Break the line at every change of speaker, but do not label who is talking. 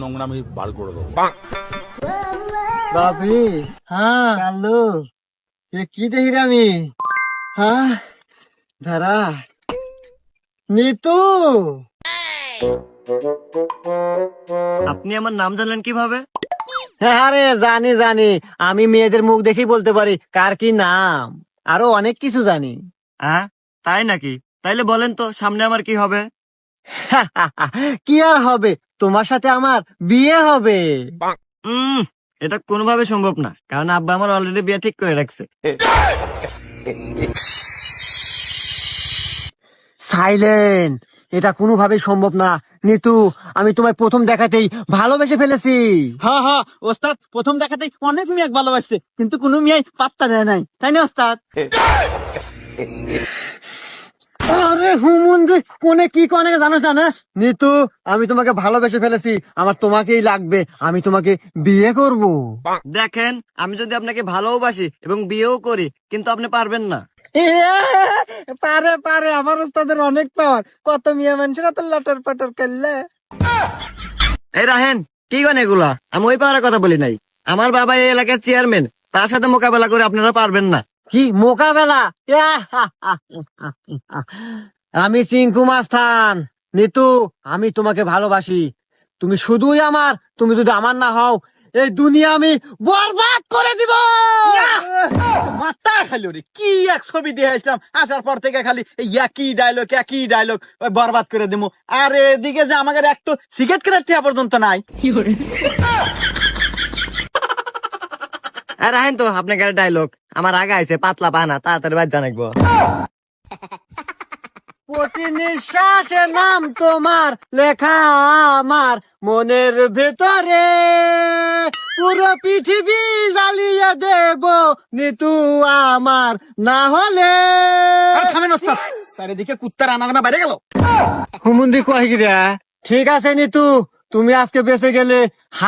নোংরামি বার করে দেবো।
বাবি
হ্যাঁ
কালু এ কি দেখি রে আমি? হ্যাঁ ধারা নিতু,
আপনি আমার নাম জানলেন কিভাবে?
হ্যাঁ রে জানি জানি, আমি মেয়েদের মুখ দেখেই বলতে পারি কার কি নাম, আরো অনেক কিছু জানি।
হ্যাঁ তাই নাকি? তাইলে বলেন তো সামনে আমার কি হবে?
কি আর হবে, তোমার সাথে আমার বিয়ে হবে।
এটা কোনোভাবে সম্ভব না, কারণ আব্বা আমার অলরেডি বিয়ে ঠিক করে রাখছে।
সাইলেন্ট, এটা কোনোভাবেই সম্ভব না। নিতু, আমি তোমায় প্রথম দেখাতেই ভালোবেসে ফেলেছি।
হ্যাঁ হ্যাঁ ওস্তাদ, প্রথম দেখাতেই অনেক মেয়ে ভালোবাসছে, কিন্তু কোনো মেয়ে পাত্তা দেয় নাই, তাই না ওস্তাদ?
আরে হুমুন্দি কোনে কি কনে জানো জানা? নিতু, আমি তোমাকে ভালোবেসে ফেলেছি, আমার তোমাকেই লাগবে, আমি তোমাকে বিয়ে করব।
দেখেন, আমি যদি আপনাকে ভালোবাসি এবং বিয়েও করি, কিন্তু আপনি পারবেন না।
পারে পারে, আমার ওস্তাদের অনেক পাওয়ার, কত মেয়ে মানুষেরা তো লটর পটর করলে।
এই রাহেন, কি গান এগুলা? আমি ওই পাওয়ার কথা বলি নাই। আমার বাবা এই এলাকার চেয়ারম্যান, তার সাথে মোকাবেলা করে আপনারা পারবেন না।
কি মোকাবেলা? আমি চিঙ্কু মাস্তান। নিতু, আমি তোমাকে ভালোবাসি, তুমি শুধুই আমার, তুমি যদি আমার না হও এই দুনিয়া আমি বরবাদ করে দিব।
মাথা খালি রে, কি এক ছবি দিয়ে আসলাম, আসার পর থেকে খালি এই একই ডায়লগ বরবাদ করে দিমু। আর এদিকে যে আমাদের একটু সিগারেট কেনার টিয়া পর্যন্ত নাই।
আর রাহেন তো, আপনাকে ডায়লগ আমার আগে আইছে, পাতলা পানা তাড়াতাড়ি বাদ জানাইবো।
প্রতি নিঃশ্বাসে নাম তোমার লেখা আমার মনের ভেতরে, পুরো পৃথিবী জ্বালিয়ে দেব নিতু আমার না হলে।
থামেন ওস্তাদ, চারিদিকে কুত্তার আনাগোনা বাইরে গেল।
হুমুন্দি কয় গিরা? ঠিক আছে নিতু, তুমি আজকে বেঁচে গেলে